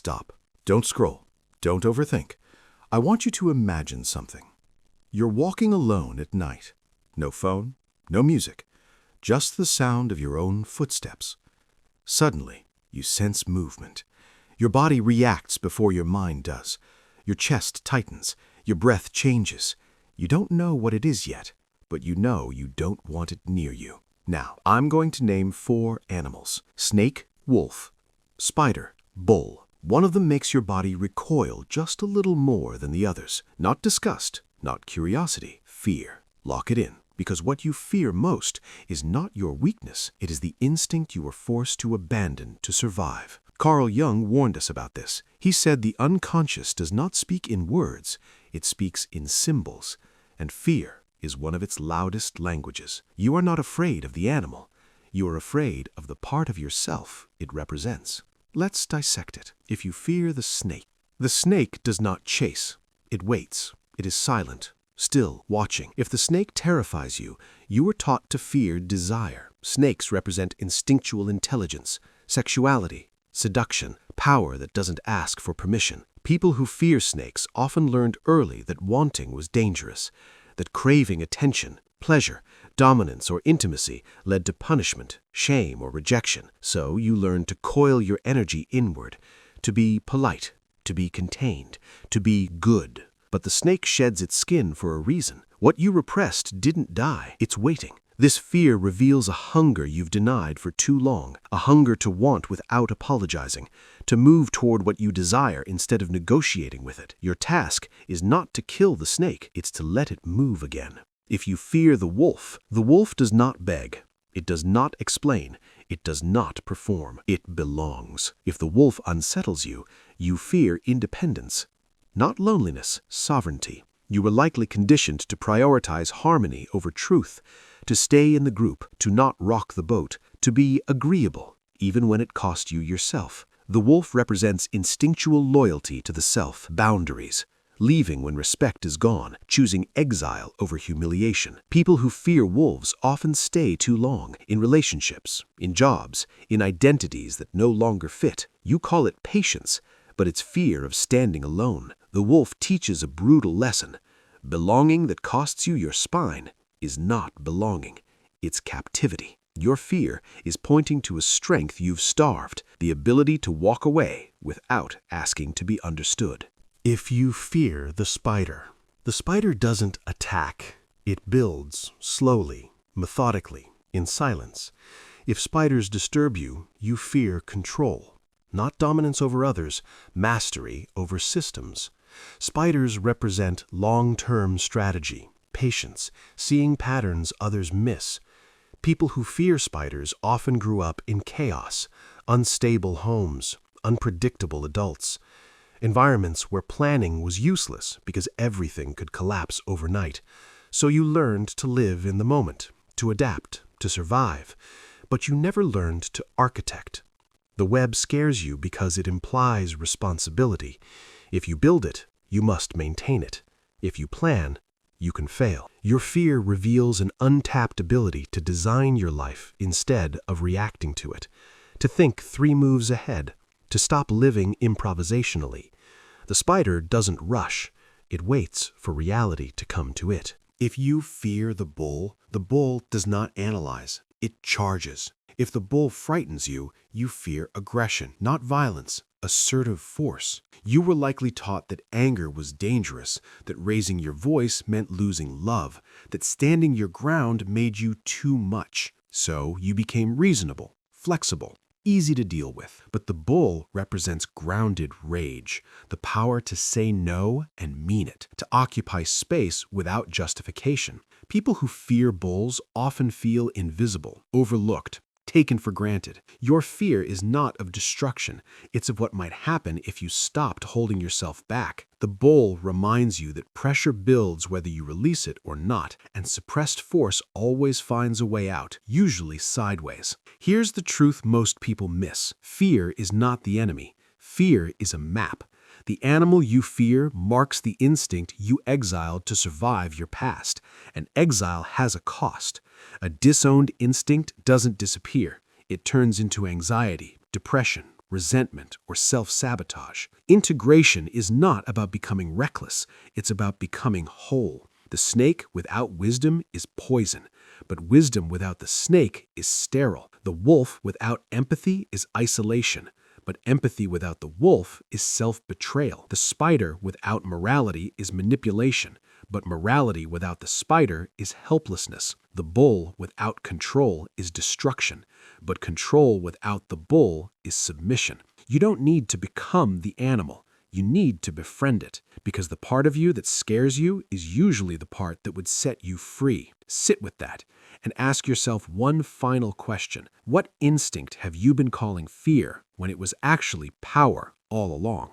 stop. Don't scroll. Don't overthink. I want you to imagine something. You're walking alone at night. No phone, no music, just the sound of your own footsteps. Suddenly, you sense movement. Your body reacts before your mind does. Your chest tightens. Your breath changes. You don't know what it is yet, but you know you don't want it near you. Now, I'm going to name 4 animals: snake, wolf, spider, bull. One of them makes your body recoil just a little more than the others. Not disgust, not curiosity, fear. Lock it in, because what you fear most is not your weakness. It is the instinct you were forced to abandon to survive. Carl Jung warned us about this. He said the unconscious does not speak in words, it speaks in symbols, and fear is one of its loudest languages. You are not afraid of the animal. You are afraid of the part of yourself it represents. Let's dissect it. If you fear the snake does not chase. It waits. It is silent, still watching. If the snake terrifies you, you were taught to fear desire. Snakes represent instinctual intelligence, sexuality, seduction, power that doesn't ask for permission. People who fear snakes often learned early that wanting was dangerous, that craving attention, pleasure, dominance, or intimacy led to punishment, shame, or rejection. So you learn to coil your energy inward, to be polite, to be contained, to be good. But the snake sheds its skin for a reason. What you repressed didn't die. It's waiting. This fear reveals a hunger you've denied for too long, a hunger to want without apologizing, to move toward what you desire instead of negotiating with it. Your task is not to kill the snake, it's to let it move again. If you fear the wolf does not beg, it does not explain, it does not perform, it belongs. If the wolf unsettles you, you fear independence, not loneliness, sovereignty. You were likely conditioned to prioritize harmony over truth, to stay in the group, to not rock the boat, to be agreeable, even when it cost you yourself. The wolf represents instinctual loyalty to the self, boundaries, leaving when respect is gone, choosing exile over humiliation. People who fear wolves often stay too long, in relationships, in jobs, in identities that no longer fit. You call it patience, but it's fear of standing alone. The wolf teaches a brutal lesson. Belonging that costs you your spine is not belonging, it's captivity. Your fear is pointing to a strength you've starved, the ability to walk away without asking to be understood. If you fear the spider doesn't attack. It builds slowly, methodically, in silence. If spiders disturb you, you fear control. Not dominance over others, mastery over systems. Spiders represent long-term strategy, patience, seeing patterns others miss. People who fear spiders often grew up in chaos, unstable homes, unpredictable adults, environments where planning was useless because everything could collapse overnight. So you learned to live in the moment, to adapt, to survive, but you never learned to architect. The web scares you because it implies responsibility. If you build it, you must maintain it. If you plan, you can fail. Your fear reveals an untapped ability to design your life instead of reacting to it, to think 3 moves ahead, to stop living improvisationally. The spider doesn't rush. It waits for reality to come to it. If you fear the bull does not analyze. It charges. If the bull frightens you, you fear aggression, not violence, assertive force. You were likely taught that anger was dangerous, that raising your voice meant losing love, that standing your ground made you too much. So you became reasonable, flexible, easy to deal with. But the bull represents grounded rage, the power to say no and mean it, to occupy space without justification. People who fear bulls often feel invisible, overlooked, taken for granted. Your fear is not of destruction, it's of what might happen if you stopped holding yourself back. The bull reminds you that pressure builds whether you release it or not, and suppressed force always finds a way out, usually sideways. Here's the truth most people miss. Fear is not the enemy. Fear is a map. The animal you fear marks the instinct you exiled to survive your past, and exile has a cost. A disowned instinct doesn't disappear. It turns into anxiety, depression, resentment, or self-sabotage. Integration is not about becoming reckless. It's about becoming whole. The snake without wisdom is poison, but wisdom without the snake is sterile. The wolf without empathy is isolation, but empathy without the wolf is self-betrayal. The spider without morality is manipulation, but morality without the spider is helplessness. The bull without control is destruction, but control without the bull is submission. You don't need to become the animal. You need to befriend it, because the part of you that scares you is usually the part that would set you free. Sit with that and ask yourself one final question. What instinct have you been calling fear when it was actually power all along?